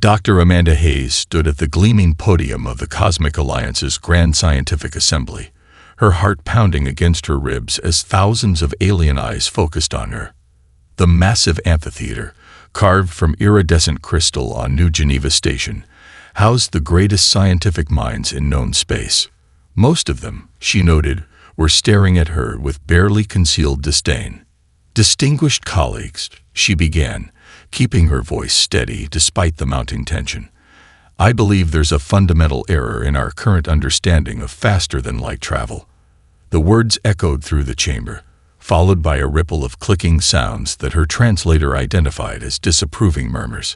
Dr. Amanda Hayes stood at the gleaming podium of the Cosmic Alliance's Grand Scientific Assembly, her heart pounding against her ribs as thousands of alien eyes focused on her. The massive amphitheater, carved from iridescent crystal on New Geneva Station, housed the greatest scientific minds in known space. Most of them, she noted, were staring at her with barely concealed disdain. "Distinguished colleagues," she began, keeping her voice steady despite the mounting tension, "I believe there's a fundamental error in our current understanding of faster-than-light travel." The words echoed through the chamber, followed by a ripple of clicking sounds that her translator identified as disapproving murmurs.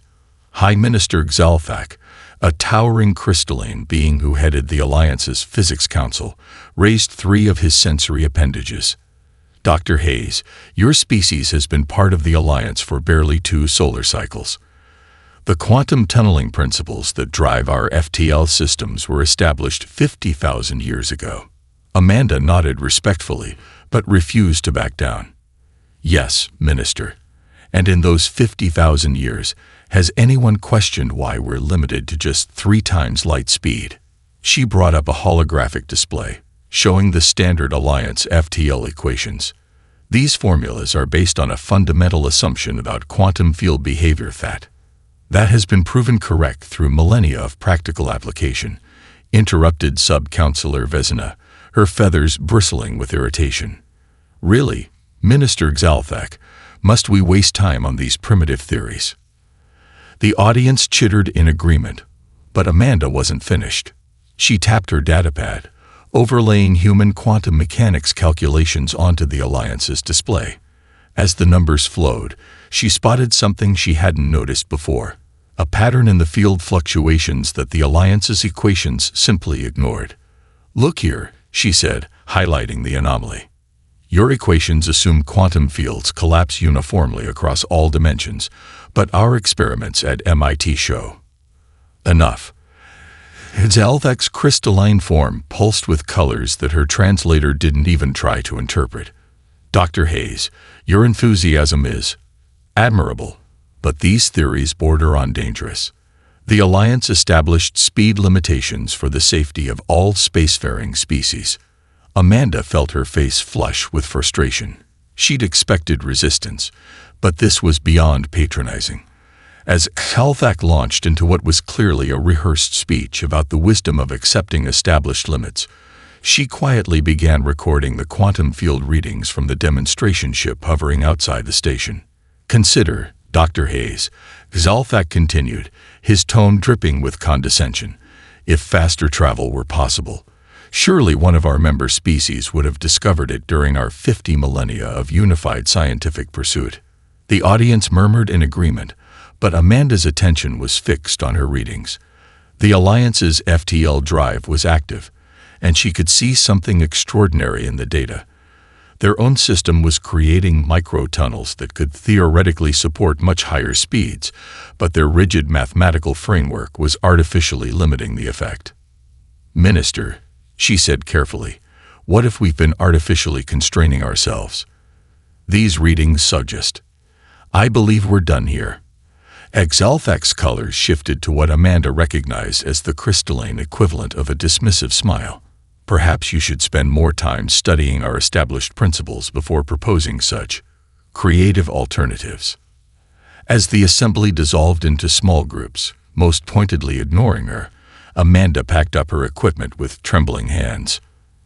High Minister Xalthak, a towering crystalline being who headed the Alliance's Physics Council, raised 3 of his sensory appendages. "Dr. Hayes, your species has been part of the Alliance for barely 2 solar cycles. The quantum tunneling principles that drive our FTL systems were established 50,000 years ago." Amanda nodded respectfully, but refused to back down. "Yes, Minister. And in those 50,000 years, has anyone questioned why we're limited to just 3 times light speed?" She brought up a holographic display, showing the standard Alliance FTL equations. These formulas are based on a fundamental assumption about quantum field behavior that has been proven correct through millennia of practical application, interrupted Sub-Counselor Vezina, her feathers bristling with irritation. "Really, Minister Xalthak, must we waste time on these primitive theories?" The audience chittered in agreement, but Amanda wasn't finished. She tapped her datapad, overlaying human quantum mechanics calculations onto the Alliance's display. As the numbers flowed, she spotted something she hadn't noticed before, a pattern in the field fluctuations that the Alliance's equations simply ignored. "Look here," she said, highlighting the anomaly. "Your equations assume quantum fields collapse uniformly across all dimensions, but our experiments at MIT show." Enough. Xalthak's crystalline form pulsed with colors that her translator didn't even try to interpret. "Dr. Hayes, your enthusiasm is admirable, but these theories border on dangerous. The Alliance established speed limitations for the safety of all spacefaring species." Amanda felt her face flush with frustration. She'd expected resistance, but this was beyond patronizing. As Xalthak launched into what was clearly a rehearsed speech about the wisdom of accepting established limits, she quietly began recording the quantum field readings from the demonstration ship hovering outside the station. "Consider, Dr. Hayes," Xalthak continued, his tone dripping with condescension, "if faster travel were possible, surely one of our member species would have discovered it during our 50 millennia of unified scientific pursuit." The audience murmured in agreement, but Amanda's attention was fixed on her readings. The Alliance's FTL drive was active, and she could see something extraordinary in the data. Their own system was creating microtunnels that could theoretically support much higher speeds, but their rigid mathematical framework was artificially limiting the effect. "Minister," she said carefully, "what if we've been artificially constraining ourselves? These readings suggest. I believe we're done here." Xalthak's colors shifted to what Amanda recognized as the crystalline equivalent of a dismissive smile. "Perhaps you should spend more time studying our established principles before proposing such creative alternatives." As the assembly dissolved into small groups, most pointedly ignoring her, Amanda packed up her equipment with trembling hands.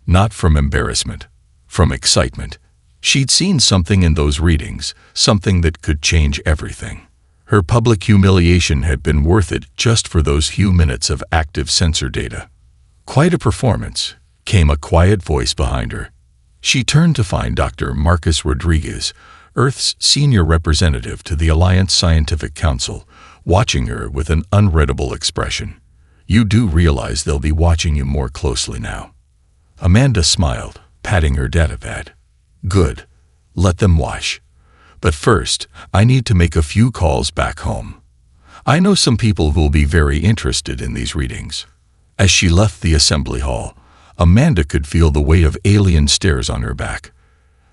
Not from embarrassment, from excitement. She'd seen something in those readings, something that could change everything. Her public humiliation had been worth it just for those few minutes of active sensor data. "Quite a performance," came a quiet voice behind her. She turned to find Dr. Marcus Rodriguez, Earth's senior representative to the Alliance Scientific Council, watching her with an unreadable expression. "You do realize they'll be watching you more closely now." Amanda smiled, patting her datapad. "Good. Let them watch. But first, I need to make a few calls back home. I know some people who will be very interested in these readings." As she left the assembly hall, Amanda could feel the weight of alien stares on her back.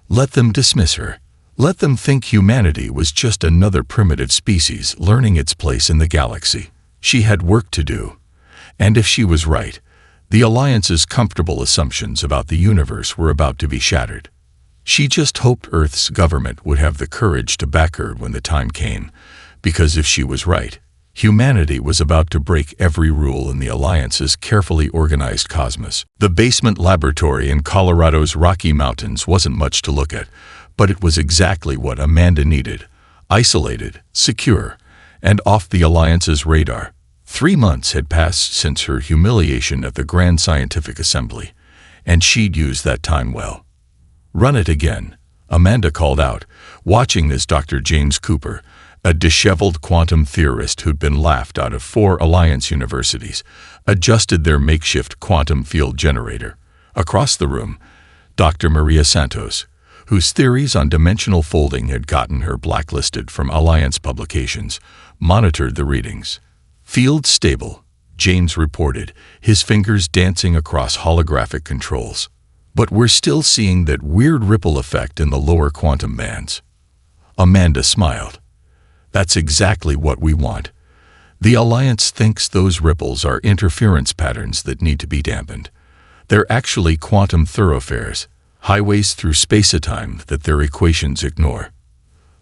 Let them dismiss her. Let them think humanity was just another primitive species learning its place in the galaxy. She had work to do, and if she was right, the Alliance's comfortable assumptions about the universe were about to be shattered. She just hoped Earth's government would have the courage to back her when the time came, because if she was right, humanity was about to break every rule in the Alliance's carefully organized cosmos. The basement laboratory in Colorado's Rocky Mountains wasn't much to look at, but it was exactly what Amanda needed: isolated, secure, and off the Alliance's radar. 3 months had passed since her humiliation at the Grand Scientific Assembly, and she'd used that time well. "Run it again," Amanda called out, watching as Dr. James Cooper, a disheveled quantum theorist who'd been laughed out of 4 Alliance universities, adjusted their makeshift quantum field generator. Across the room, Dr. Maria Santos, whose theories on dimensional folding had gotten her blacklisted from Alliance publications, monitored the readings. "Field stable," James reported, his fingers dancing across holographic controls. "But we're still seeing that weird ripple effect in the lower quantum bands." Amanda smiled. "That's exactly what we want. The Alliance thinks those ripples are interference patterns that need to be dampened. They're actually quantum thoroughfares, highways through space-time that their equations ignore."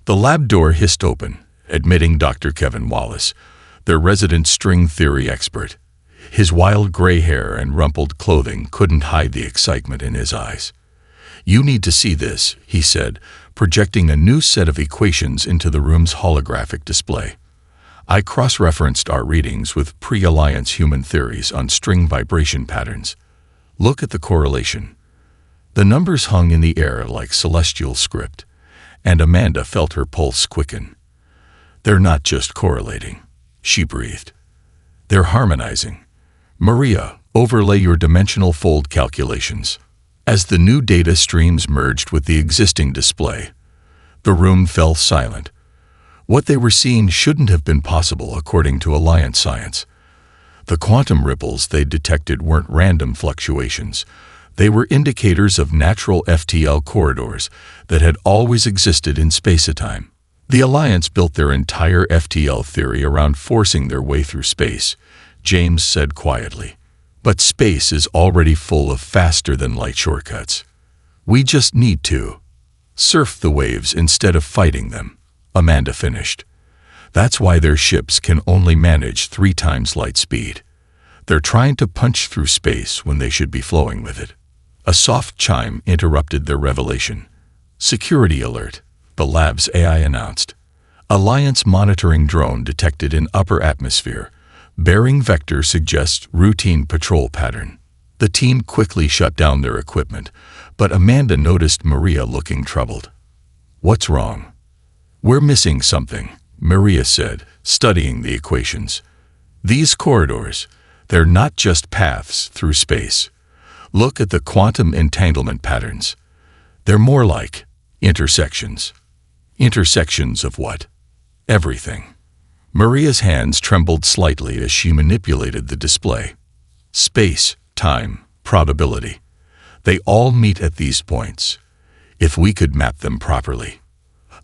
The lab door hissed open, admitting Dr. Kevin Wallace, their resident string theory expert. His wild gray hair and rumpled clothing couldn't hide the excitement in his eyes. "You need to see this," he said, projecting a new set of equations into the room's holographic display. "I cross-referenced our readings with pre-Alliance human theories on string vibration patterns. Look at the correlation." The numbers hung in the air like celestial script, and Amanda felt her pulse quicken. "They're not just correlating," she breathed. "They're harmonizing. Maria, overlay your dimensional fold calculations." As the new data streams merged with the existing display, the room fell silent. What they were seeing shouldn't have been possible according to Alliance science. The quantum ripples they detected weren't random fluctuations. They were indicators of natural FTL corridors that had always existed in space-time. The Alliance built their entire FTL theory around forcing their way through space, James said quietly. "But space is already full of faster-than-light shortcuts. We just need to surf the waves instead of fighting them," Amanda finished. "That's why their ships can only manage 3 times light speed. They're trying to punch through space when they should be flowing with it." A soft chime interrupted their revelation. "Security alert," the lab's AI announced. "Alliance monitoring drone detected in upper atmosphere. Bearing vector suggests routine patrol pattern." The team quickly shut down their equipment, but Amanda noticed Maria looking troubled. "What's wrong?" "We're missing something," Maria said, studying the equations. "These corridors, they're not just paths through space. Look at the quantum entanglement patterns. They're more like intersections." "Intersections of what?" "Everything." Maria's hands trembled slightly as she manipulated the display. "Space, time, probability. They all meet at these points. If we could map them properly."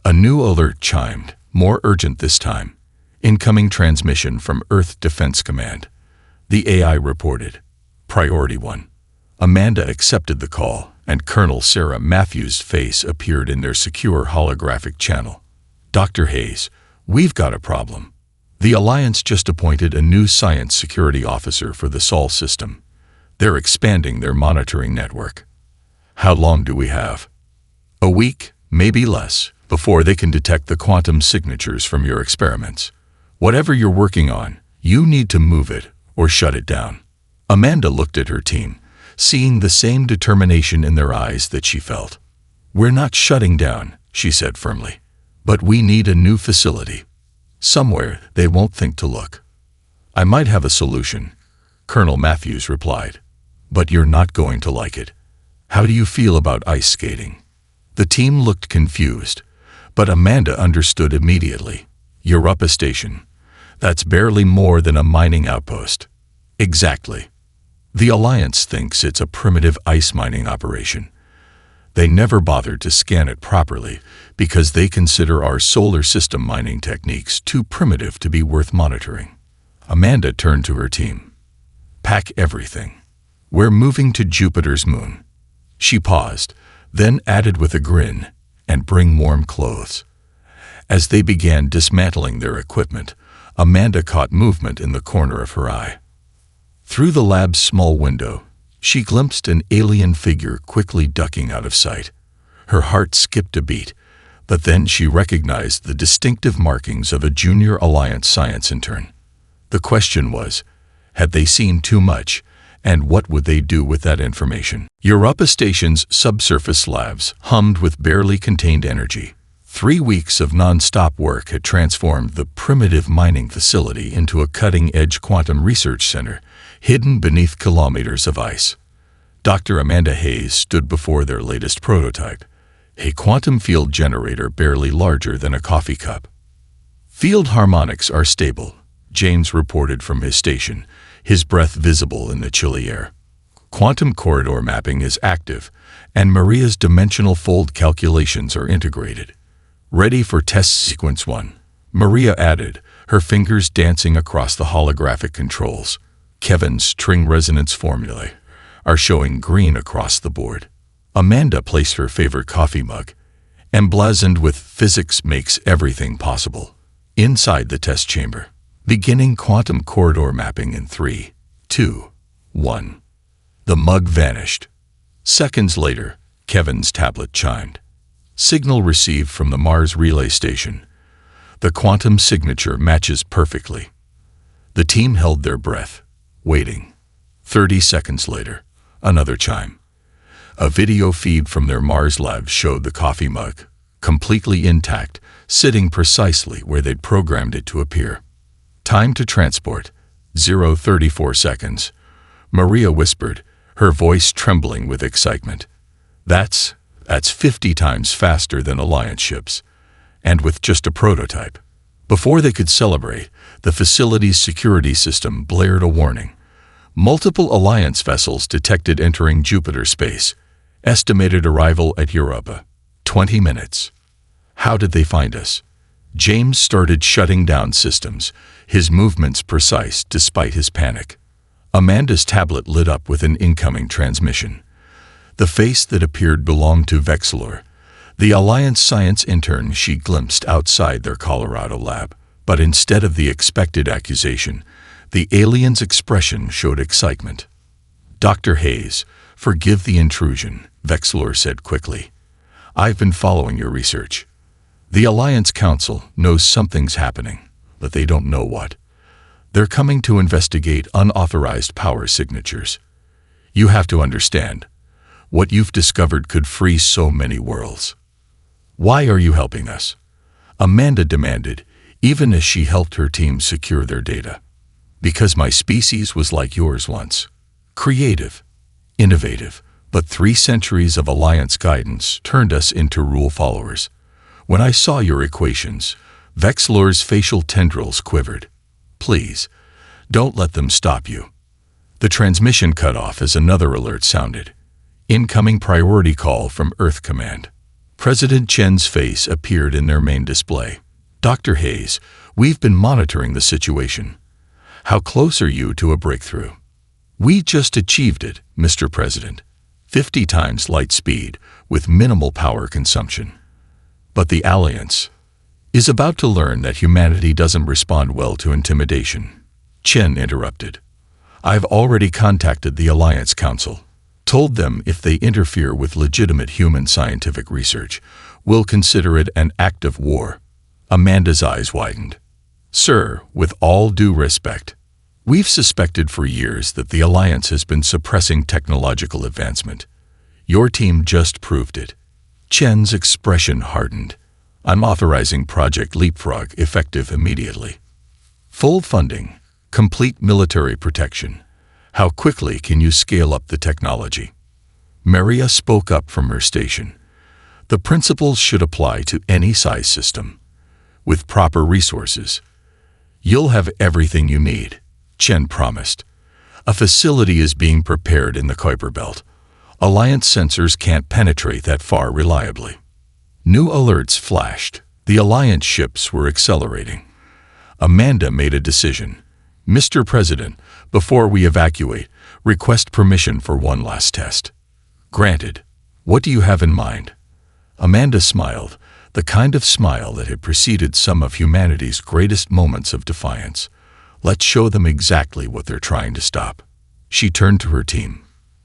A new alert chimed, more urgent this time. "Incoming transmission from Earth Defense Command." The AI reported. "Priority 1. Amanda accepted the call, and Colonel Sarah Matthews' face appeared in their secure holographic channel. "Dr. Hayes, we've got a problem. The Alliance just appointed a new science security officer for the Sol system. They're expanding their monitoring network." "How long do we have?" "A week, maybe less, before they can detect the quantum signatures from your experiments. Whatever you're working on, you need to move it or shut it down." Amanda looked at her team, seeing the same determination in their eyes that she felt. "We're not shutting down," she said firmly. "But we need a new facility. Somewhere they won't think to look." "I might have a solution," Colonel Matthews replied. "But you're not going to like it. How do you feel about ice skating?" The team looked confused, but Amanda understood immediately. "Europa Station. That's barely more than a mining outpost." "Exactly. The Alliance thinks it's a primitive ice mining operation. They never bothered to scan it properly because they consider our solar system mining techniques too primitive to be worth monitoring." Amanda turned to her team. Pack everything. We're moving to Jupiter's moon. She paused, then added with a grin, and bring warm clothes. As they began dismantling their equipment, Amanda caught movement in the corner of her eye. Through the lab's small window, she glimpsed an alien figure quickly ducking out of sight. Her heart skipped a beat, but then she recognized the distinctive markings of a Junior Alliance science intern. The question was, had they seen too much, and what would they do with that information? Europa Station's subsurface labs hummed with barely contained energy. 3 weeks of non-stop work had transformed the primitive mining facility into a cutting-edge quantum research center, hidden beneath kilometers of ice. Dr. Amanda Hayes stood before their latest prototype, a quantum field generator barely larger than a coffee cup. Field harmonics are stable, James reported from his station, his breath visible in the chilly air. Quantum corridor mapping is active, and Maria's dimensional fold calculations are integrated. Ready for test sequence 1, Maria added, her fingers dancing across the holographic controls. Kevin's string resonance formulae are showing green across the board. Amanda placed her favorite coffee mug, emblazoned with "Physics makes everything possible," inside the test chamber. Beginning quantum corridor mapping in 3, 2, 1. The mug vanished. Seconds later, Kevin's tablet chimed. Signal received from the Mars relay station. The quantum signature matches perfectly. The team held their breath, waiting. 30 seconds later, another chime. A video feed from their Mars lab showed the coffee mug, completely intact, sitting precisely where they'd programmed it to appear. Time to transport, 0:34 seconds. Maria whispered, her voice trembling with excitement. That's 50 times faster than Alliance ships, and with just a prototype. Before they could celebrate, the facility's security system blared a warning. Multiple Alliance vessels detected entering Jupiter space. Estimated arrival at Europa, 20 minutes. How did they find us? James started shutting down systems, his movements precise despite his panic. Amanda's tablet lit up with an incoming transmission. The face that appeared belonged to Vexlor, the Alliance science intern she glimpsed outside their Colorado lab. But instead of the expected accusation, the alien's expression showed excitement. "Dr. Hayes, forgive the intrusion," Vexlor said quickly. "I've been following your research. The Alliance Council knows something's happening, but they don't know what. They're coming to investigate unauthorized power signatures. You have to understand, what you've discovered could freeze so many worlds. Why are you helping us?" Amanda demanded, even as she helped her team secure their data. "Because my species was like yours once. Creative, innovative, but 3 centuries of Alliance guidance turned us into rule followers. When I saw your equations, Vexlor's facial tendrils quivered. Please, don't let them stop you." The transmission cut off as another alert sounded. Incoming priority call from Earth Command. President Chen's face appeared in their main display. "Dr. Hayes, we've been monitoring the situation. How close are you to a breakthrough?" "We just achieved it, Mr. President. 50 times light speed with minimal power consumption. But the Alliance is about to learn that humanity doesn't respond well to intimidation." Chen interrupted. "I've already contacted the Alliance Council. Told them if they interfere with legitimate human scientific research, we'll consider it an act of war." Amanda's eyes widened. "Sir, with all due respect, we've suspected for years that the Alliance has been suppressing technological advancement. Your team just proved it." Chen's expression hardened. "I'm authorizing Project Leapfrog effective immediately. Full funding, complete military protection. How quickly can you scale up the technology?" Maria spoke up from her station. "The principles should apply to any size system. With proper resources, you'll have everything you need," Chen promised. "A facility is being prepared in the Kuiper Belt. Alliance sensors can't penetrate that far reliably." New alerts flashed. The Alliance ships were accelerating. Amanda made a decision. Mr. President, before we evacuate, request permission for one last test. Granted. What do you have in mind? Amanda smiled, the kind of smile that had preceded some of humanity's greatest moments of defiance. Let's show them exactly what they're trying to stop. She turned to her team.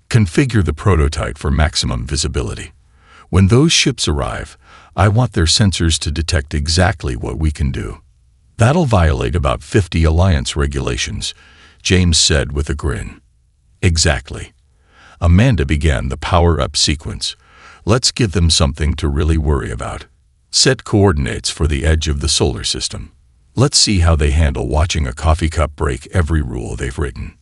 Configure the prototype for maximum visibility. When those ships arrive, I want their sensors to detect exactly what we can do. That'll violate about 50 Alliance regulations, James said with a grin. Exactly. Amanda began the power-up sequence. Let's give them something to really worry about. Set coordinates for the edge of the solar system. Let's see how they handle watching a coffee cup break every rule they've written.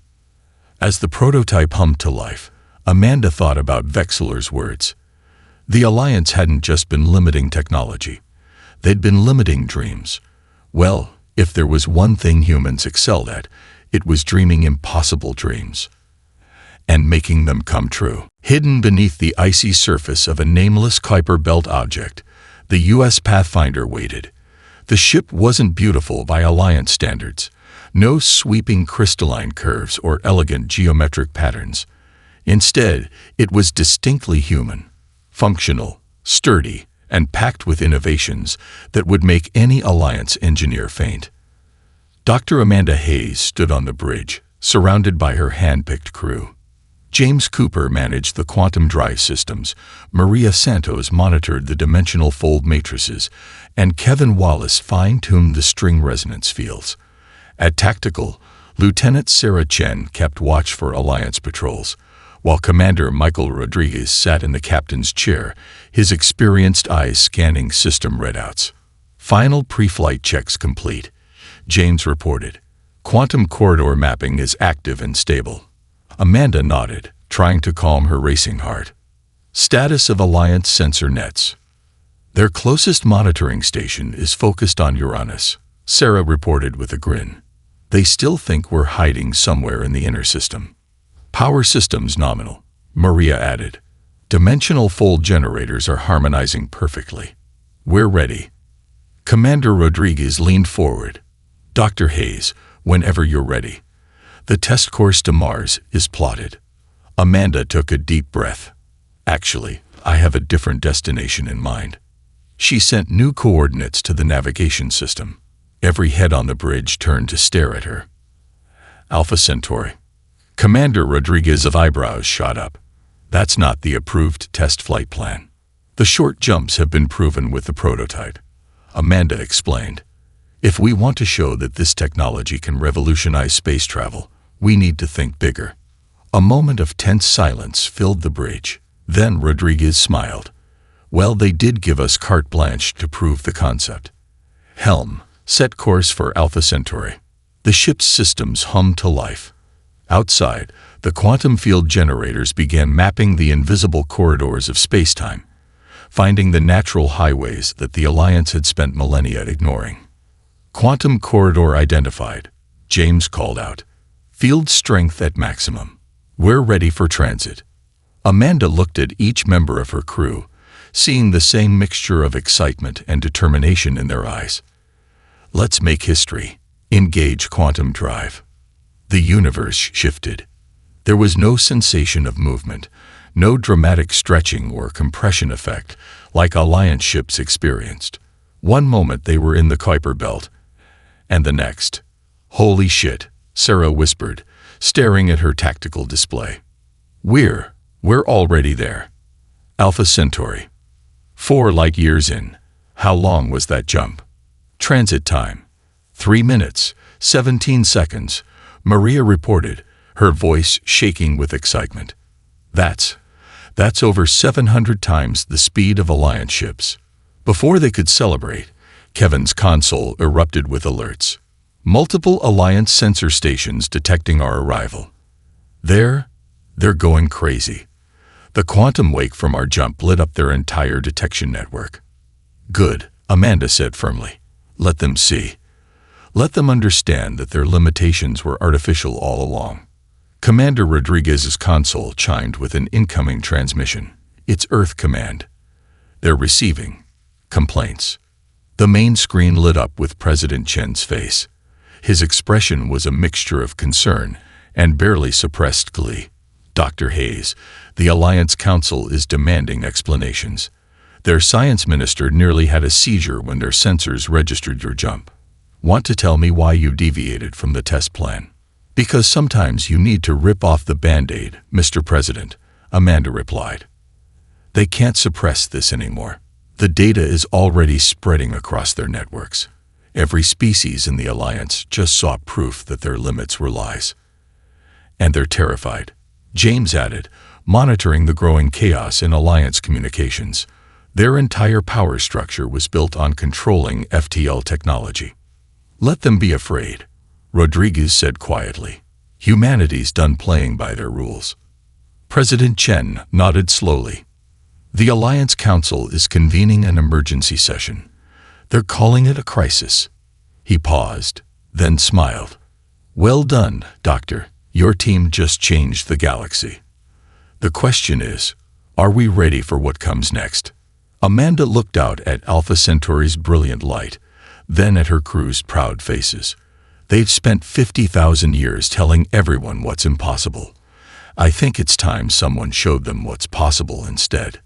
As the prototype hummed to life, Amanda thought about Vexeler's words. The Alliance hadn't just been limiting technology. They'd been limiting dreams. Well, if there was one thing humans excelled at, it was dreaming impossible dreams and making them come true. Hidden beneath the icy surface of a nameless Kuiper Belt object, the U.S. Pathfinder waited. The ship wasn't beautiful by Alliance standards. No sweeping crystalline curves or elegant geometric patterns. Instead, it was distinctly human, functional, sturdy, and packed with innovations that would make any Alliance engineer faint. Dr. Amanda Hayes stood on the bridge, surrounded by her hand-picked crew. James Cooper managed the quantum drive systems, Maria Santos monitored the dimensional fold matrices, and Kevin Wallace fine-tuned the string resonance fields. At Tactical, Lieutenant Sarah Chen kept watch for Alliance patrols, while Commander Michael Rodriguez sat in the captain's chair, his experienced eyes scanning system readouts. Final pre-flight checks complete, James reported. Quantum corridor mapping is active and stable. Amanda nodded, trying to calm her racing heart. Status of Alliance sensor nets. Their closest monitoring station is focused on Uranus, Sarah reported with a grin. They still think we're hiding somewhere in the inner system. Power systems nominal, Maria added. Dimensional fold generators are harmonizing perfectly. We're ready. Commander Rodriguez leaned forward. Dr. Hayes, whenever you're ready. The test course to Mars is plotted. Amanda took a deep breath. Actually, I have a different destination in mind. She sent new coordinates to the navigation system. Every head on the bridge turned to stare at her. Alpha Centauri. Commander Rodriguez's eyebrows shot up. That's not the approved test flight plan. The short jumps have been proven with the prototype. Amanda explained. If we want to show that this technology can revolutionize space travel, we need to think bigger. A moment of tense silence filled the bridge. Then Rodriguez smiled. Well, they did give us carte blanche to prove the concept. Helm, set course for Alpha Centauri. The ship's systems hummed to life. Outside, the quantum field generators began mapping the invisible corridors of spacetime, finding the natural highways that the Alliance had spent millennia ignoring. Quantum corridor identified, James called out. Field strength at maximum. We're ready for transit. Amanda looked at each member of her crew, seeing the same mixture of excitement and determination in their eyes. Let's make history. Engage quantum drive. The universe shifted. There was no sensation of movement, no dramatic stretching or compression effect like Alliance ships experienced. One moment they were in the Kuiper Belt, and the next. Holy shit, Sarah whispered, staring at her tactical display. We're already there. Alpha Centauri. 4 light years in. How long was that jump? Transit time. 3 minutes, 17 seconds, Maria reported, her voice shaking with excitement. That's over 700 times the speed of Alliance ships. Before they could celebrate, Kevin's console erupted with alerts. Multiple Alliance sensor stations detecting our arrival. They're going crazy. The quantum wake from our jump lit up their entire detection network. Good, Amanda said firmly. Let them see. Let them understand that their limitations were artificial all along. Commander Rodriguez's console chimed with an incoming transmission. It's Earth Command. They're receiving complaints. The main screen lit up with President Chen's face. His expression was a mixture of concern and barely suppressed glee. "Dr. Hayes, the Alliance Council is demanding explanations. Their science minister nearly had a seizure when their sensors registered your jump. Want to tell me why you deviated from the test plan?" "Because sometimes you need to rip off the Band-Aid, Mr. President," Amanda replied. "They can't suppress this anymore. The data is already spreading across their networks. Every species in the Alliance just saw proof that their limits were lies. And they're terrified," James added, monitoring the growing chaos in Alliance communications. Their entire power structure was built on controlling FTL technology. "Let them be afraid," Rodriguez said quietly. "Humanity's done playing by their rules." President Chen nodded slowly. "The Alliance Council is convening an emergency session. They're calling it a crisis." He paused, then smiled. "Well done, Doctor. Your team just changed the galaxy. The question is, are we ready for what comes next?" Amanda looked out at Alpha Centauri's brilliant light, then at her crew's proud faces. "They've spent 50,000 years telling everyone what's impossible. I think it's time someone showed them what's possible instead."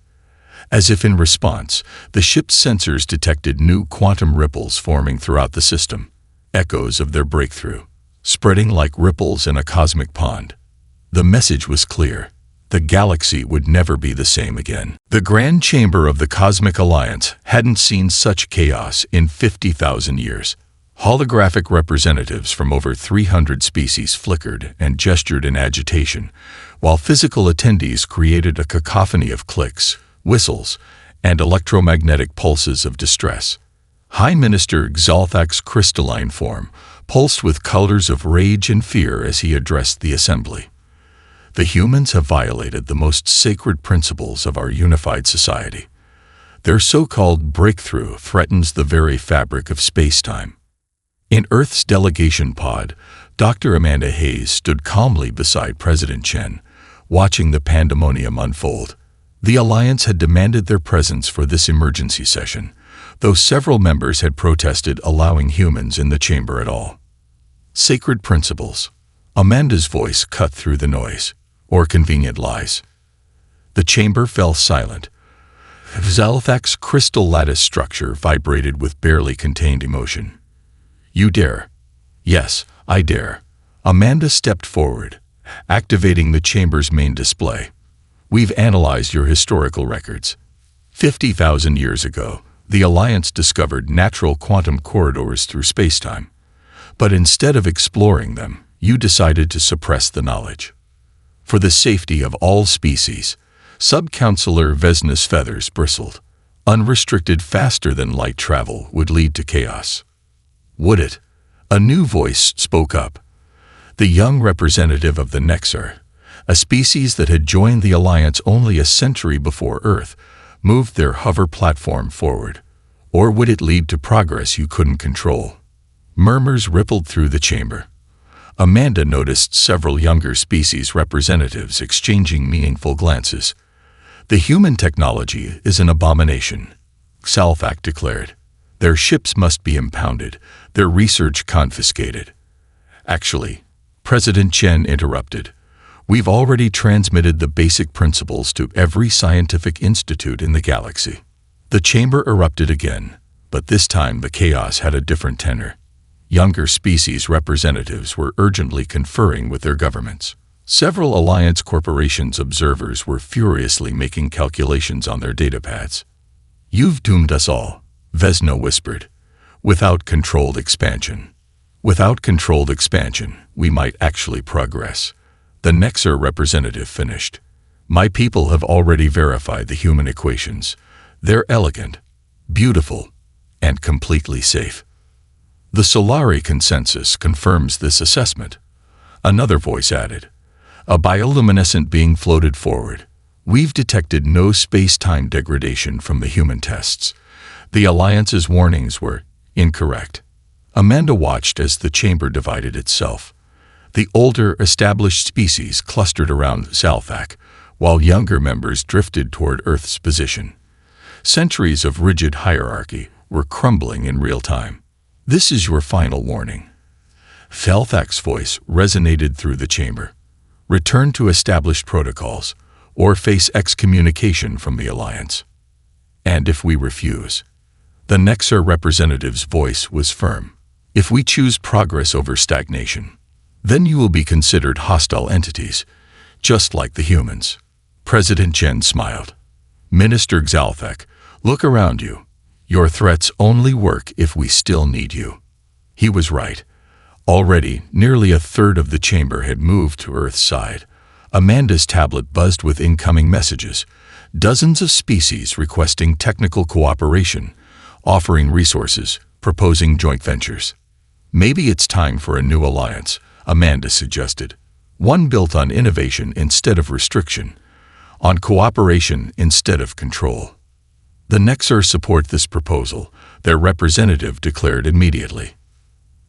As if in response, the ship's sensors detected new quantum ripples forming throughout the system, echoes of their breakthrough, spreading like ripples in a cosmic pond. The message was clear. The galaxy would never be the same again. The Grand Chamber of the Cosmic Alliance hadn't seen such chaos in 50,000 years. Holographic representatives from over 300 species flickered and gestured in agitation, while physical attendees created a cacophony of clicks, whistles, and electromagnetic pulses of distress. High Minister Xalthak's crystalline form pulsed with colors of rage and fear as he addressed the assembly. "The humans have violated the most sacred principles of our unified society. Their so-called breakthrough threatens the very fabric of space-time." In Earth's delegation pod, Dr. Amanda Hayes stood calmly beside President Chen, watching the pandemonium unfold. The Alliance had demanded their presence for this emergency session, though several members had protested allowing humans in the chamber at all. "Sacred principles." Amanda's voice cut through the noise. "Or convenient lies." The chamber fell silent. Xalthak's crystal lattice structure vibrated with barely contained emotion. "You dare?" "Yes, I dare." Amanda stepped forward, activating the chamber's main display. "We've analyzed your historical records. 50,000 years ago, the Alliance discovered natural quantum corridors through spacetime. But instead of exploring them, you decided to suppress the knowledge. For the safety of all species, Sub-Counselor Vesna's feathers bristled. Unrestricted faster-than-light travel would lead to chaos. "Would it?" A new voice spoke up. The young representative of the Nexar, a species that had joined the Alliance only a century before Earth, moved their hover platform forward. "Or would it lead to progress you couldn't control?" Murmurs rippled through the chamber. Amanda noticed several younger species representatives exchanging meaningful glances. "The human technology is an abomination," Xalthak declared. "Their ships must be impounded, their research confiscated." "Actually," President Chen interrupted, "we've already transmitted the basic principles to every scientific institute in the galaxy." The chamber erupted again, but this time the chaos had a different tenor. Younger species representatives were urgently conferring with their governments. Several Alliance Corporation's observers were furiously making calculations on their datapads. "You've doomed us all," Vesna whispered. "Without controlled expansion. Without controlled expansion, we might actually progress." The Nexar representative finished. "My people have already verified the human equations. They're elegant, beautiful, and completely safe." "The Solari consensus confirms this assessment," another voice added. A bioluminescent being floated forward. "We've detected no space-time degradation from the human tests. The Alliance's warnings were incorrect." Amanda watched as the chamber divided itself. The older, established species clustered around Xalthak, while younger members drifted toward Earth's position. Centuries of rigid hierarchy were crumbling in real time. "This is your final warning." Felthak's voice resonated through the chamber. Return to established protocols, or face excommunication from the Alliance. And if we refuse? The Nexar representative's voice was firm. If we choose progress over stagnation, then you will be considered hostile entities, just like the humans. President Chen smiled. Minister Xalthak, look around you. Your threats only work if we still need you. He was right. Already, nearly a third of the chamber had moved to Earth's side. Amanda's tablet buzzed with incoming messages. Dozens of species requesting technical cooperation, offering resources, proposing joint ventures. Maybe it's time for a new alliance, Amanda suggested. One built on innovation instead of restriction, on cooperation instead of control. The Nexar support this proposal, their representative declared immediately.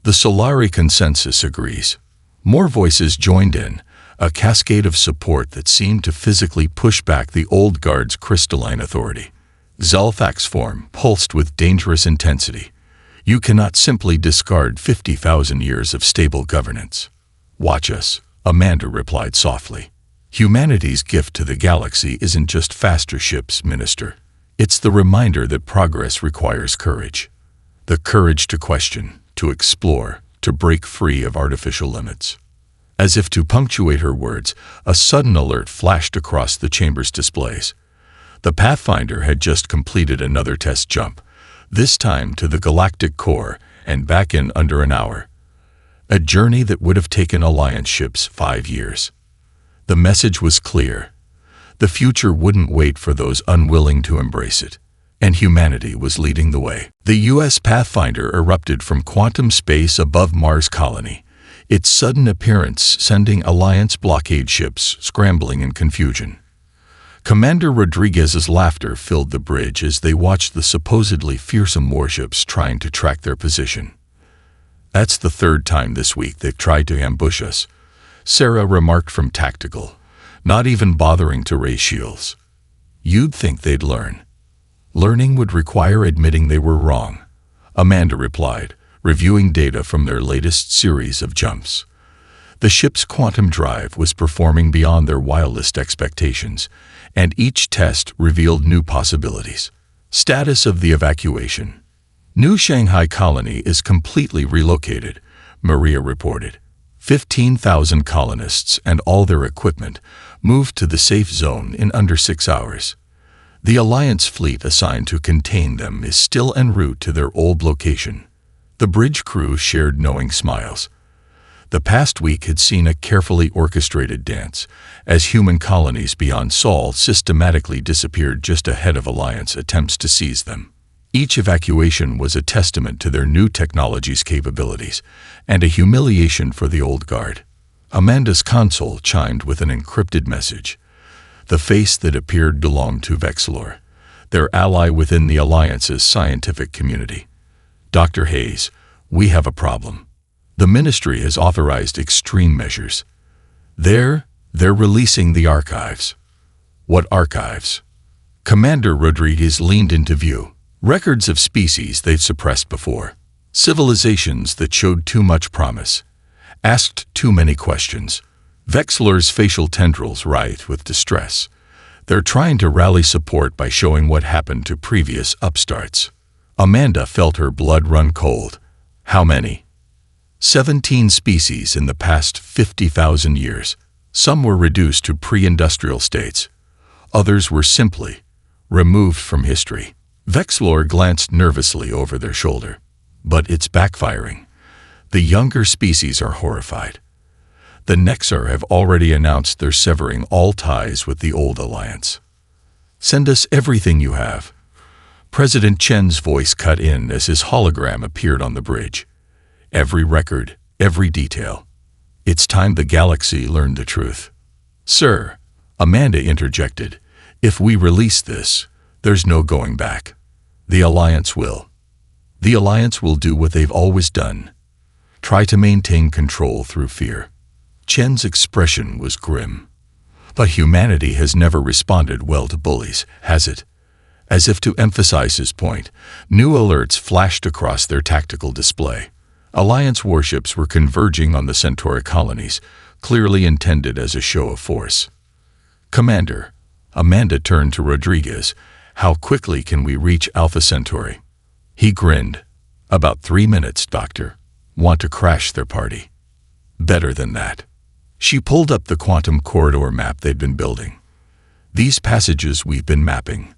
The Solari consensus agrees. More voices joined in, a cascade of support that seemed to physically push back the old guard's crystalline authority. Xalthak's form pulsed with dangerous intensity. You cannot simply discard 50,000 years of stable governance. Watch us, Amanda replied softly. Humanity's gift to the galaxy isn't just faster ships, Minister. It's the reminder that progress requires courage. The courage to question, to explore, to break free of artificial limits. As if to punctuate her words, a sudden alert flashed across the chamber's displays. The Pathfinder had just completed another test jump, this time to the Galactic core and back in under an hour. A journey that would have taken Alliance ships 5 years. The message was clear. The future wouldn't wait for those unwilling to embrace it, and humanity was leading the way. The U.S. Pathfinder erupted from quantum space above Mars colony, its sudden appearance sending Alliance blockade ships scrambling in confusion. Commander Rodriguez's laughter filled the bridge as they watched the supposedly fearsome warships trying to track their position. That's the third time this week they've tried to ambush us, Sarah remarked from tactical, not even bothering to raise shields. You'd think they'd learn. Learning would require admitting they were wrong, Amanda replied, reviewing data from their latest series of jumps. The ship's quantum drive was performing beyond their wildest expectations, and each test revealed new possibilities. Status of the evacuation. New Shanghai colony is completely relocated, Maria reported. 15,000 colonists and all their equipment moved to the safe zone in under 6 hours. The Alliance fleet assigned to contain them is still en route to their old location. The bridge crew shared knowing smiles. The past week had seen a carefully orchestrated dance, as human colonies beyond Sol systematically disappeared just ahead of Alliance attempts to seize them. Each evacuation was a testament to their new technology's capabilities, and a humiliation for the old guard. Amanda's console chimed with an encrypted message. The face that appeared belonged to Vexlor, their ally within the Alliance's scientific community. Dr. Hayes, we have a problem. The Ministry has authorized extreme measures. They're releasing the archives. What archives? Commander Rodriguez leaned into view. Records of species they'd suppressed before. Civilizations that showed too much promise. Asked too many questions. Vexlor's facial tendrils writhed with distress. They're trying to rally support by showing what happened to previous upstarts. Amanda felt her blood run cold. How many? 17 species in the past 50,000 years. Some were reduced to pre-industrial states. Others were simply removed from history. Vexlor glanced nervously over their shoulder. But it's backfiring. The younger species are horrified. The Nexar have already announced they're severing all ties with the old alliance. Send us everything you have. President Chen's voice cut in as his hologram appeared on the bridge. Every record, every detail. It's time the galaxy learned the truth. Sir, Amanda interjected, if we release this, there's no going back. The Alliance will. The Alliance will do what they've always done. Try to maintain control through fear. Chen's expression was grim. But humanity has never responded well to bullies, has it? As if to emphasize his point, new alerts flashed across their tactical display. Alliance warships were converging on the Centauri colonies, clearly intended as a show of force. "Commander," Amanda turned to Rodriguez, "how quickly can we reach Alpha Centauri?" He grinned. "About 3 minutes, Doctor. Want to crash their party?" "Better than that." She pulled up the quantum corridor map they'd been building. "These passages we've been mapping.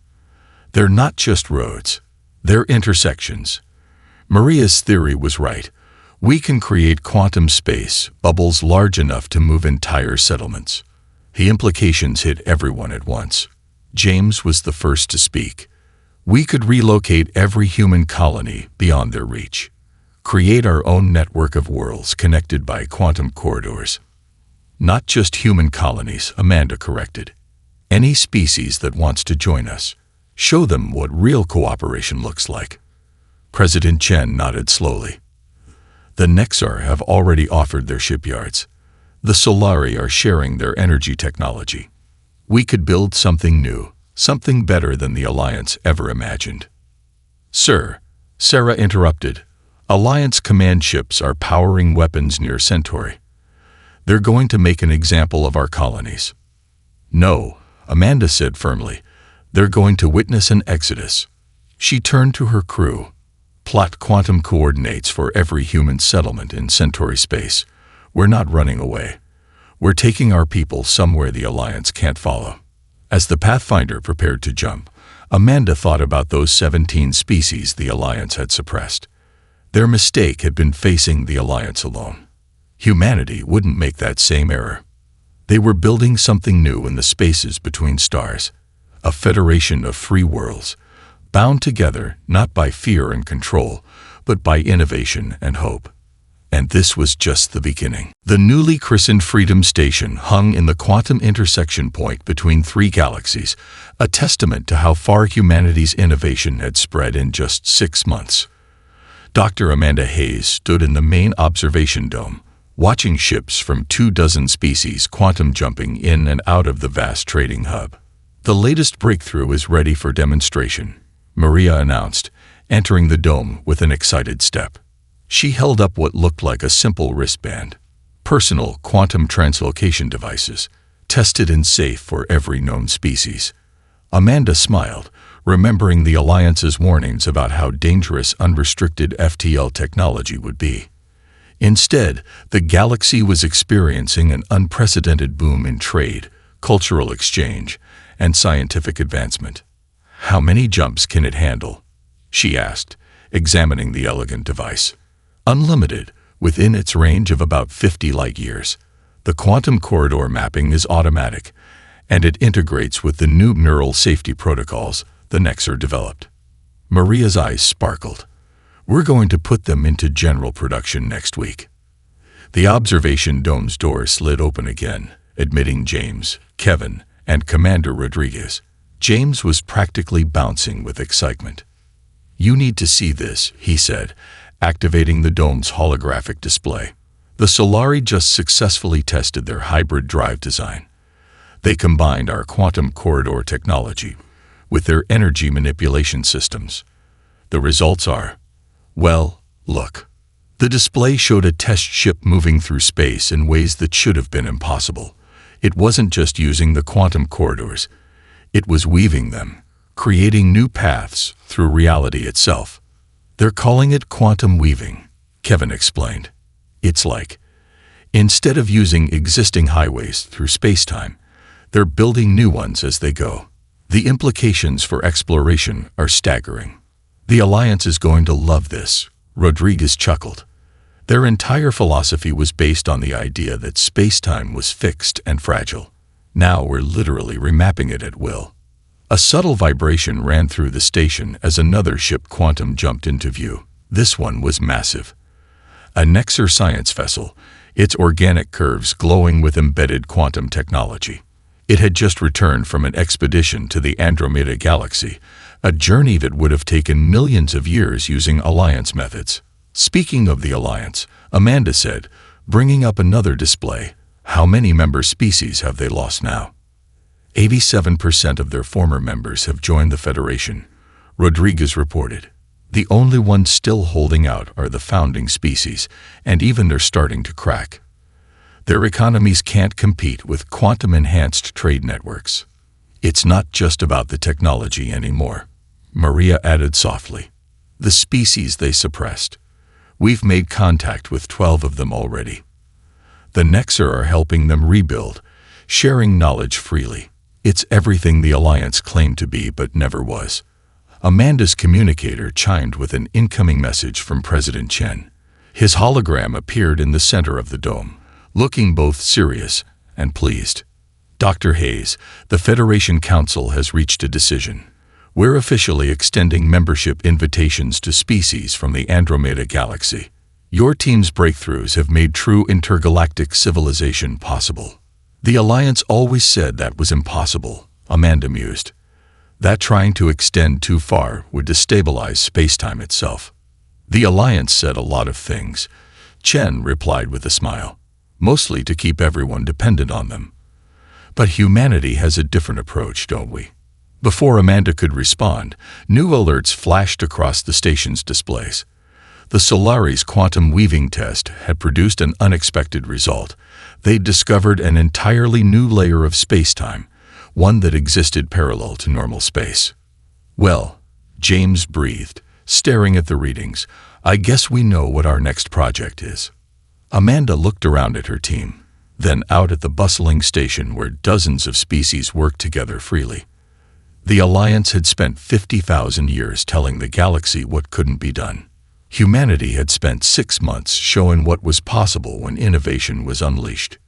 They're not just roads. They're intersections." Maria's theory was right. We can create quantum space, bubbles large enough to move entire settlements. The implications hit everyone at once. James was the first to speak. We could relocate every human colony beyond their reach. Create our own network of worlds connected by quantum corridors. "Not just human colonies," Amanda corrected. "Any species that wants to join us. Show them what real cooperation looks like." President Chen nodded slowly. "The Nexar have already offered their shipyards. The Solari are sharing their energy technology. We could build something new, something better than the Alliance ever imagined." "Sir," Sarah interrupted, "Alliance command ships are powering weapons near Centauri. They're going to make an example of our colonies." "No," Amanda said firmly. "They're going to witness an exodus." She turned to her crew. "Plot quantum coordinates for every human settlement in Centauri space. We're not running away. We're taking our people somewhere the Alliance can't follow." As the Pathfinder prepared to jump, Amanda thought about those 17 species the Alliance had suppressed. Their mistake had been facing the Alliance alone. Humanity wouldn't make that same error. They were building something new in the spaces between stars, a federation of free worlds, bound together not by fear and control, but by innovation and hope. And this was just the beginning. The newly christened Freedom Station hung in the quantum intersection point between 3 galaxies, a testament to how far humanity's innovation had spread in just 6 months. Dr. Amanda Hayes stood in the main observation dome, watching ships from 24 species quantum jumping in and out of the vast trading hub. "The latest breakthrough is ready for demonstration," Maria announced, entering the dome with an excited step. She held up what looked like a simple wristband. "Personal quantum translocation devices, tested and safe for every known species." Amanda smiled, remembering the Alliance's warnings about how dangerous unrestricted FTL technology would be. Instead, the galaxy was experiencing an unprecedented boom in trade, cultural exchange, and scientific advancement. "How many jumps can it handle?" she asked, examining the elegant device. "Unlimited, within its range of about 50 light-years. The quantum corridor mapping is automatic, and it integrates with the new neural safety protocols the Nexar developed." Maria's eyes sparkled. "We're going to put them into general production next week." The observation dome's door slid open again, admitting James, Kevin, and Commander Rodriguez. James was practically bouncing with excitement. "You need to see this," he said, activating the dome's holographic display. "The Solari just successfully tested their hybrid drive design. They combined our quantum corridor technology with their energy manipulation systems. The results are, well, look." The display showed a test ship moving through space in ways that should have been impossible. It wasn't just using the quantum corridors. It was weaving them, creating new paths through reality itself. "They're calling it quantum weaving," Kevin explained. "It's like, instead of using existing highways through space-time, they're building new ones as they go. The implications for exploration are staggering." "The Alliance is going to love this," Rodriguez chuckled. Their entire philosophy was based on the idea that space-time was fixed and fragile. Now we're literally remapping it at will. A subtle vibration ran through the station as another ship quantum jumped into view. This one was massive. A Nexar science vessel, its organic curves glowing with embedded quantum technology. It had just returned from an expedition to the Andromeda Galaxy, a journey that would have taken millions of years using Alliance methods. "Speaking of the Alliance," Amanda said, bringing up another display, "how many member species have they lost now?" 87% of their former members have joined the Federation," Rodriguez reported. The only ones still holding out are the founding species, and even they're starting to crack. Their economies can't compete with quantum-enhanced trade networks. It's not just about the technology anymore, Maria added softly. The species they suppressed. We've made contact with 12 of them already. The Nexer are helping them rebuild, sharing knowledge freely. It's everything the Alliance claimed to be but never was. Amanda's communicator chimed with an incoming message from President Chen. His hologram appeared in the center of the dome, looking both serious and pleased. Dr. Hayes, the Federation Council has reached a decision. We're officially extending membership invitations to species from the Andromeda Galaxy. Your team's breakthroughs have made true intergalactic civilization possible. The Alliance always said that was impossible, Amanda mused. That trying to extend too far would destabilize space-time itself. The Alliance said a lot of things, Chen replied with a smile, mostly to keep everyone dependent on them. But humanity has a different approach, don't we? Before Amanda could respond, new alerts flashed across the station's displays. The Solaris quantum weaving test had produced an unexpected result. They'd discovered an entirely new layer of space-time, one that existed parallel to normal space. Well, James breathed, staring at the readings. I guess we know what our next project is. Amanda looked around at her team, then out at the bustling station where dozens of species worked together freely. The Alliance had spent 50,000 years telling the galaxy what couldn't be done. Humanity had spent 6 months showing what was possible when innovation was unleashed.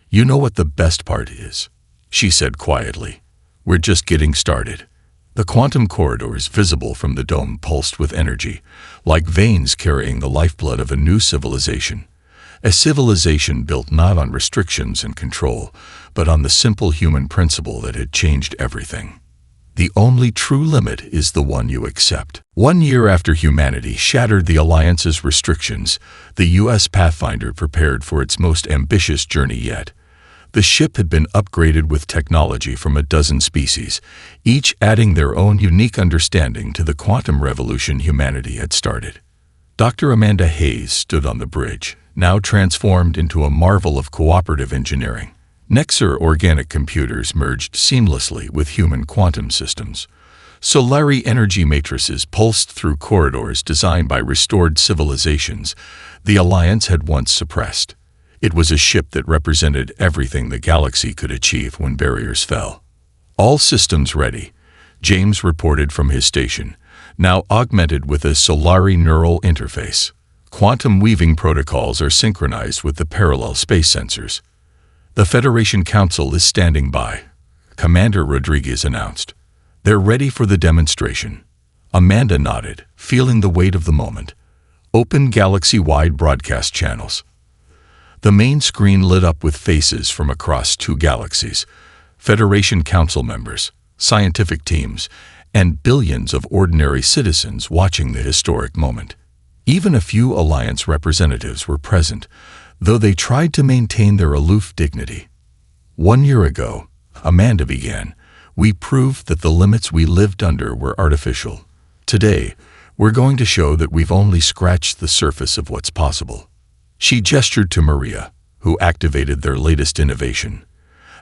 You know what the best part is, she said quietly. We're just getting started. The quantum corridors visible from the dome pulsed with energy, like veins carrying the lifeblood of a new civilization. A civilization built not on restrictions and control, but on the simple human principle that had changed everything. The only true limit is the one you accept. 1 year after humanity shattered the Alliance's restrictions, the U.S. Pathfinder prepared for its most ambitious journey yet. The ship had been upgraded with technology from a dozen species, each adding their own unique understanding to the quantum revolution humanity had started. Dr. Amanda Hayes stood on the bridge, now transformed into a marvel of cooperative engineering. Nexer organic computers merged seamlessly with human quantum systems. Solari energy matrices pulsed through corridors designed by restored civilizations the Alliance had once suppressed. It was a ship that represented everything the galaxy could achieve when barriers fell. All systems ready, James reported from his station, now augmented with a Solari neural interface. Quantum weaving protocols are synchronized with the parallel space sensors. The Federation Council is standing by, Commander Rodriguez announced. They're ready for the demonstration. Amanda nodded, feeling the weight of the moment. Open galaxy-wide broadcast channels. The main screen lit up with faces from across 2 galaxies, Federation Council members, scientific teams, and billions of ordinary citizens watching the historic moment. Even a few Alliance representatives were present, though they tried to maintain their aloof dignity. 1 year ago, Amanda began, we proved that the limits we lived under were artificial. Today, we're going to show that we've only scratched the surface of what's possible. She gestured to Maria, who activated their latest innovation.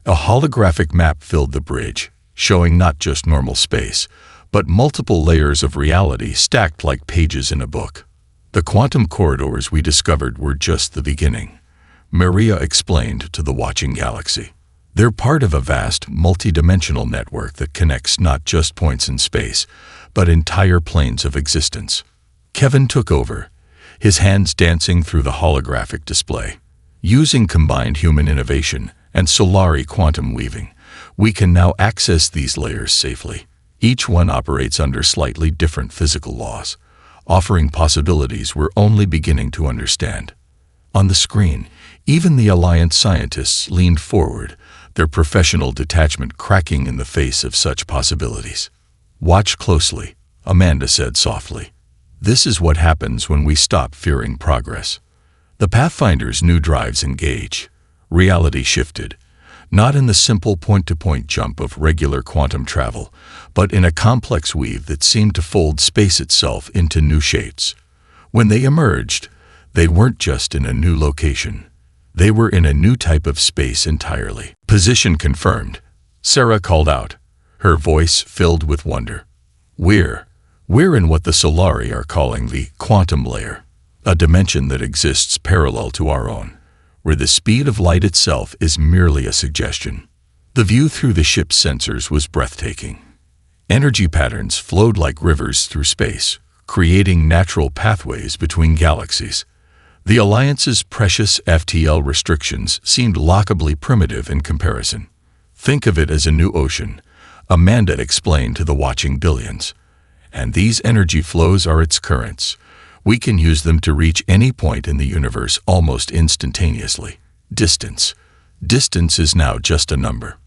A holographic map filled the bridge, showing not just normal space, but multiple layers of reality stacked like pages in a book. The quantum corridors we discovered were just the beginning, Maria explained to the watching galaxy. They're part of a vast, multidimensional network that connects not just points in space, but entire planes of existence. Kevin took over, his hands dancing through the holographic display. Using combined human innovation and Solari quantum weaving, we can now access these layers safely. Each one operates under slightly different physical laws, offering possibilities we're only beginning to understand. On the screen, even the Alliance scientists leaned forward, their professional detachment cracking in the face of such possibilities. Watch closely, Amanda said softly. This is what happens when we stop fearing progress. The Pathfinder's new drives engage. Reality shifted. Not in the simple point-to-point jump of regular quantum travel, but in a complex weave that seemed to fold space itself into new shapes. When they emerged, they weren't just in a new location. They were in a new type of space entirely. Position confirmed, Sarah called out, her voice filled with wonder. We're in what the Solari are calling the quantum layer, a dimension that exists parallel to our own, where the speed of light itself is merely a suggestion. The view through the ship's sensors was breathtaking. Energy patterns flowed like rivers through space, creating natural pathways between galaxies. The Alliance's precious FTL restrictions seemed laughably primitive in comparison. Think of it as a new ocean, Amanda explained to the watching billions. And these energy flows are its currents. We can use them to reach any point in the universe almost instantaneously. Distance. Distance is now just a number.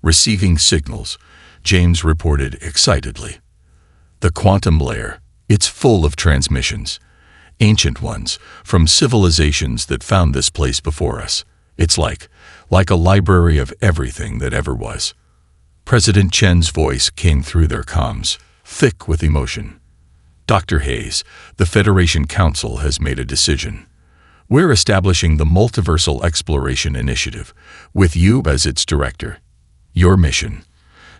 Receiving signals, James reported excitedly. The quantum layer, it's full of transmissions. Ancient ones, from civilizations that found this place before us. It's like a library of everything that ever was. President Chen's voice came through their comms, thick with emotion. Dr. Hayes, the Federation Council has made a decision. We're establishing the Multiversal Exploration Initiative, with you as its director. Your mission: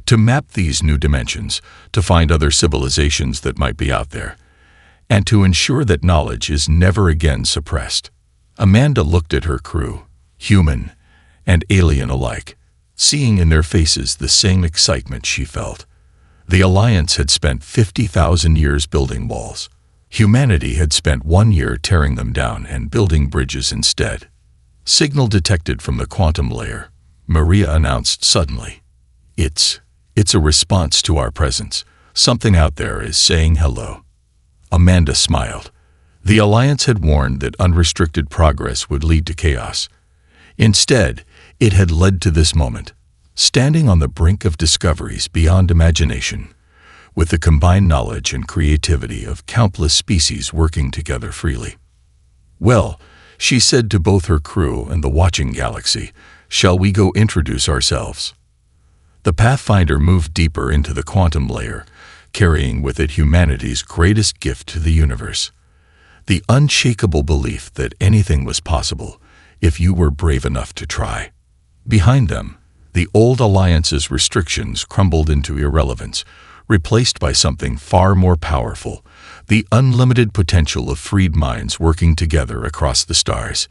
to map these new dimensions, to find other civilizations that might be out there, and to ensure that knowledge is never again suppressed. Amanda looked at her crew, human and alien alike, seeing in their faces the same excitement she felt. The Alliance had spent 50,000 years building walls. Humanity had spent 1 year tearing them down and building bridges instead. Signal detected from the quantum layer, Maria announced suddenly. It's a response to our presence. Something out there is saying hello. Amanda smiled. The Alliance had warned that unrestricted progress would lead to chaos. Instead, it had led to this moment, standing on the brink of discoveries beyond imagination, with the combined knowledge and creativity of countless species working together freely. Well, she said to both her crew and the watching galaxy, shall we go introduce ourselves? The Pathfinder moved deeper into the quantum layer, carrying with it humanity's greatest gift to the universe. The unshakable belief that anything was possible if you were brave enough to try. Behind them, the old Alliance's restrictions crumbled into irrelevance, replaced by something far more powerful, the unlimited potential of freed minds working together across the stars.